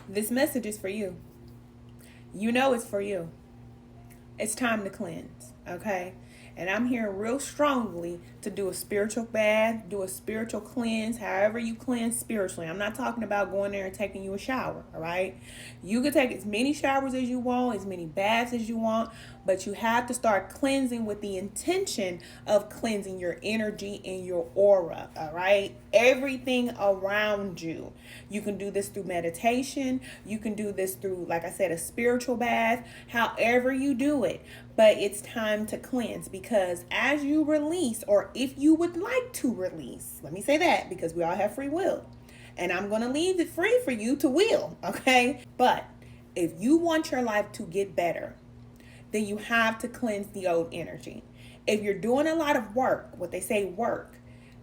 This message is for you. You know it's for you. It's time to cleanse, okay? And I'm here real strongly to do a spiritual bath, do a spiritual cleanse, however you cleanse spiritually. I'm not talking about going there and taking you a shower, all right? You can take as many showers as you want, as many baths as you want, but you have to start cleansing with the intention of cleansing your energy and your aura, all right? Everything around you. You can do this through meditation. You can do this through, like I said, a spiritual bath, however you do it. But it's time to cleanse, because as you release, or if you would like to release, let me say that, because we all have free will. And I'm going to leave it free for you to will, okay? But if you want your life to get better, then you have to cleanse the old energy. If you're doing a lot of work, what they say work,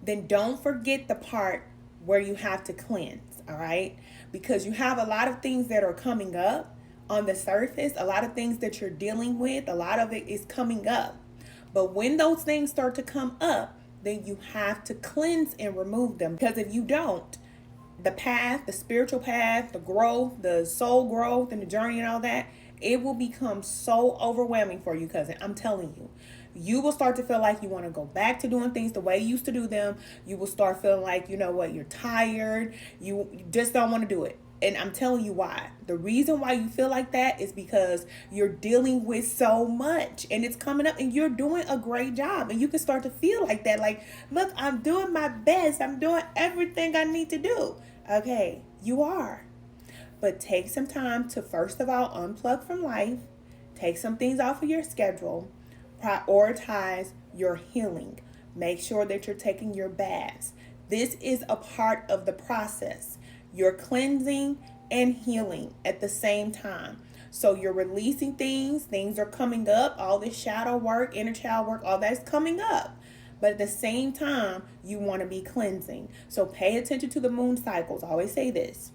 then don't forget the part where you have to cleanse, all right? Because you have a lot of things that are coming up on the surface, a lot of things that you're dealing with, a lot of it is coming up. But when those things start to come up, then you have to cleanse and remove them. Because if you don't, the path, the spiritual path, the growth, the soul growth, and the journey and all that, it will become so overwhelming for you, cousin. I'm telling you. You will start to feel like you want to go back to doing things the way you used to do them. You will start feeling like, you know what, you're tired. You just don't want to do it. And I'm telling you why. The reason why you feel like that is because you're dealing with so much and it's coming up, and you're doing a great job. And you can start to feel like that. Like, look, I'm doing my best. I'm doing everything I need to do. Okay, you are. But take some time to, first of all, unplug from life. Take some things off of your schedule. Prioritize your healing. Make sure that you're taking your baths. This is a part of the process. You're cleansing and healing at the same time. So you're releasing things are coming up, all this shadow work, inner child work, all that's coming up. But at the same time, you want to be cleansing. So pay attention to the moon cycles. I always say this.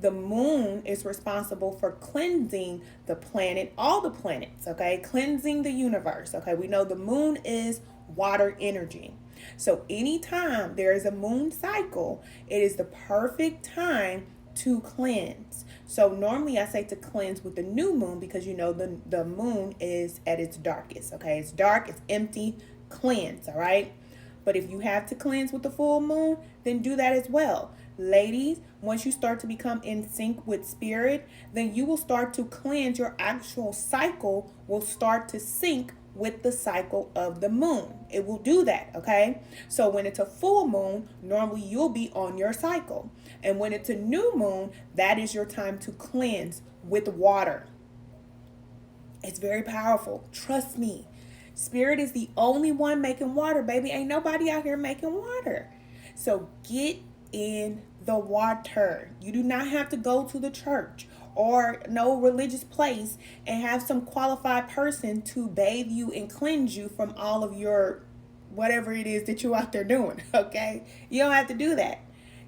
The moon is responsible for cleansing the planet, all the planets, okay? Cleansing the universe, okay? We know the moon is water energy. So anytime there is a moon cycle, it is the perfect time to cleanse. So normally I say to cleanse with the new moon, because you know the moon is at its darkest, okay? It's dark, it's empty, cleanse, all right? But if you have to cleanse with the full moon, then do that as well. Ladies, once you start to become in sync with spirit, then you will start to cleanse. Your actual cycle will start to sync with the cycle of the moon. It will do that, okay? So when it's a full moon, normally you'll be on your cycle. And when it's a new moon, that is your time to cleanse with water. It's very powerful. Trust me. Spirit is the only one making water, baby. Ain't nobody out here making water. So get in the water. You do not have to go to the church or no religious place and have some qualified person to bathe you and cleanse you from all of your whatever it is that you're out there doing, okay? You don't have to do that.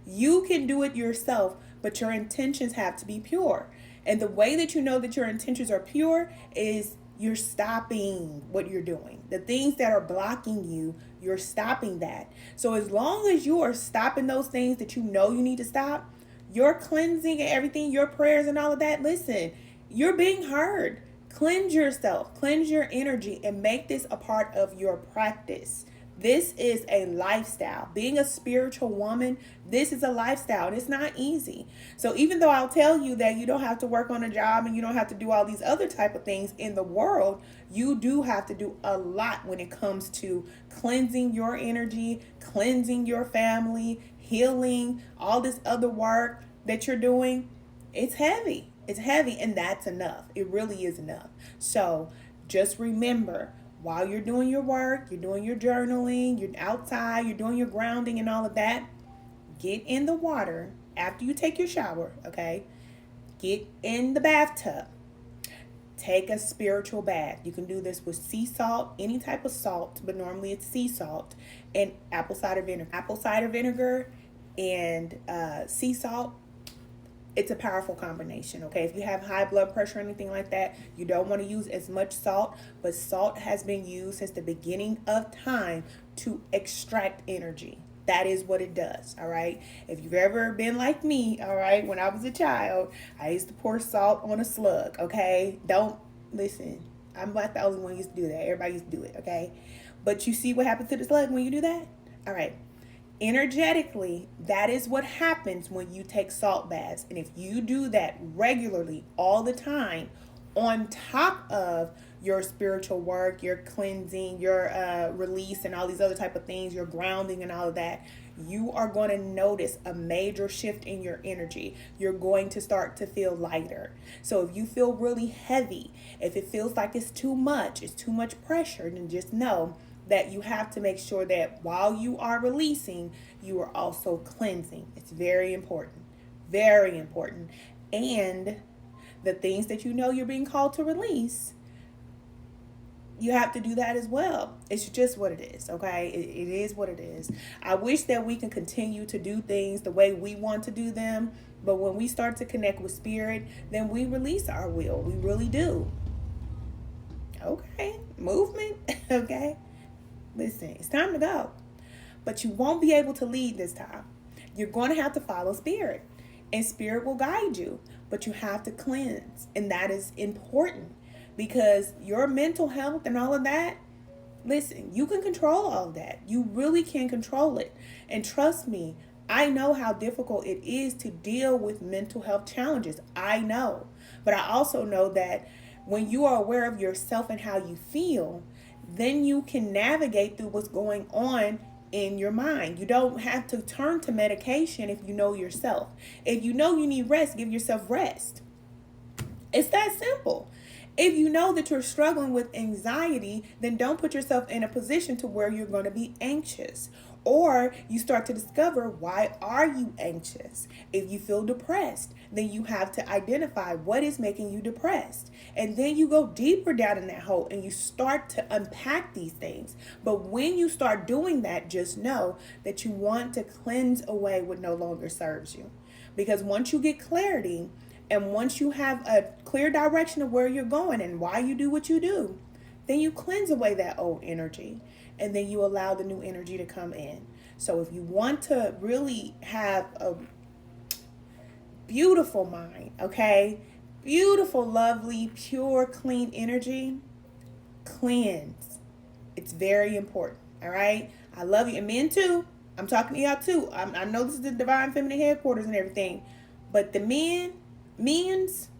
You can do it yourself, but your intentions have to be pure. And the way that you know that your intentions are pure is you're stopping what you're doing. The things that are blocking you, you're stopping that. So as long as you are stopping those things that you know you need to stop, your cleansing and everything, your prayers and all of that, listen, you're being heard. Cleanse yourself, cleanse your energy, and make this a part of your practice. This is a lifestyle. Being a spiritual woman, this is a lifestyle, and it's not easy. So even though I'll tell you that you don't have to work on a job and you don't have to do all these other type of things in the world, you do have to do a lot when it comes to cleansing your energy, cleansing your family, healing, all this other work that you're doing. It's heavy. It's heavy, and that's enough. It really is enough. So just remember, while you're doing your work, you're doing your journaling, you're outside, you're doing your grounding and all of that, get in the water after you take your shower, okay? Get in the bathtub. Take a spiritual bath. You can do this with sea salt, any type of salt, but normally it's sea salt, and apple cider vinegar. Apple cider vinegar and sea salt, it's a powerful combination, okay? If you have high blood pressure or anything like that, you don't want to use as much salt, but salt has been used since the beginning of time to extract energy, That is what it does, all right? If you've ever been like me, all right, when I was a child, I used to pour salt on a slug, okay? Don't listen. I'm not the only one who used to do that. Everybody used to do it, okay? But you see what happens to the slug when you do that? All right. Energetically, that is what happens when you take salt baths. And if you do that regularly all the time, on top of your spiritual work, your cleansing, your release, and all these other type of things, your grounding and all of that, you are going to notice a major shift in your energy. You're going to start to feel lighter. So if you feel really heavy, if it feels like it's too much pressure, then just know that you have to make sure that while you are releasing, you are also cleansing. It's very important. Very important. And the things that you know you're being called to release, you have to do that as well. It's just what it is, okay? It is what it is. I wish that we can continue to do things the way we want to do them, but when we start to connect with spirit, then we release our will. We really do. Okay, movement, okay? Listen, it's time to go. But you won't be able to lead this time. You're going to have to follow spirit, and spirit will guide you, but you have to cleanse, and that is important because your mental health and all of that, listen, you can control all of that. You really can control it. And trust me, I know how difficult it is to deal with mental health challenges. I know. But I also know that when you are aware of yourself and how you feel, then you can navigate through what's going on in your mind. You don't have to turn to medication if you know yourself. If you know you need rest, give yourself rest. It's that simple. If you know that you're struggling with anxiety, then don't put yourself in a position to where you're going to be anxious. Or you start to discover, why are you anxious? If you feel depressed, then you have to identify what is making you depressed. And then you go deeper down in that hole and you start to unpack these things. But when you start doing that, just know that you want to cleanse away what no longer serves you. Because once you get clarity, and once you have a clear direction of where you're going and why you do what you do, then you cleanse away that old energy and then you allow the new energy to come in. So if you want to really have a beautiful mind, okay, beautiful, lovely, pure, clean energy, cleanse. It's very important, all right? I love you. And men too. I'm talking to y'all too. I know this is the Divine Feminine headquarters and everything, but the men's,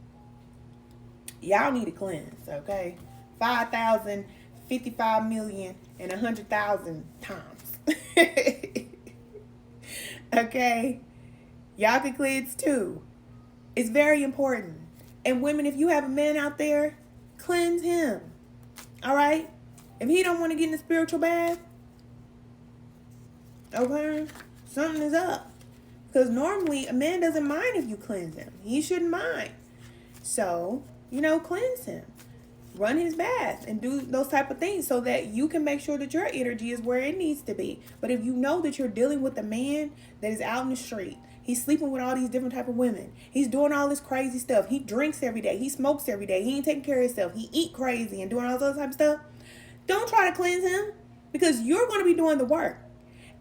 y'all need to cleanse, okay? 5,000, 55 million, and 100,000 times. Okay? Y'all can cleanse too. It's very important. And women, if you have a man out there, cleanse him. All right? If he don't want to get in the spiritual bath, okay, something is up. Because normally a man doesn't mind if you cleanse him. He shouldn't mind. So, cleanse him. Run his bath and do those type of things so that you can make sure that your energy is where it needs to be. But if you know that you're dealing with a man that is out in the street, he's sleeping with all these different type of women, he's doing all this crazy stuff, he drinks every day, he smokes every day, he ain't taking care of himself, he eat crazy and doing all this other type of stuff, don't try to cleanse him, because you're going to be doing the work.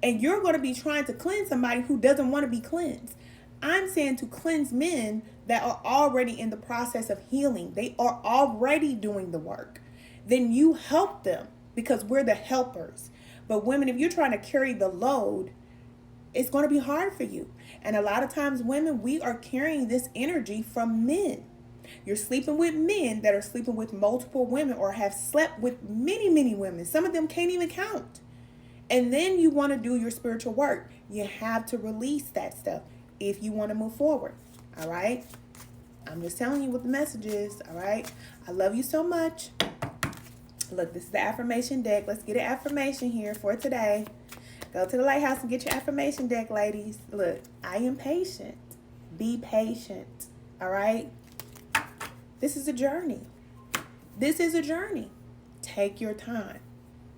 And you're going to be trying to cleanse somebody who doesn't want to be cleansed. I'm saying to cleanse men that are already in the process of healing. They are already doing the work. Then you help them because we're the helpers. But women, if you're trying to carry the load, it's going to be hard for you. And a lot of times women, we are carrying this energy from men. You're sleeping with men that are sleeping with multiple women or have slept with many, many women. Some of them can't even count. And then you want to do your spiritual work. You have to release that stuff if you want to move forward. All right? I'm just telling you what the message is. All right? I love you so much. Look, this is the affirmation deck. Let's get an affirmation here for today. Go to the lighthouse and get your affirmation deck, ladies. Look, I am patient. Be patient. All right? This is a journey. This is a journey. Take your time.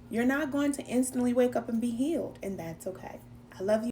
You're not going to instantly wake up and be healed, and that's okay. I love you.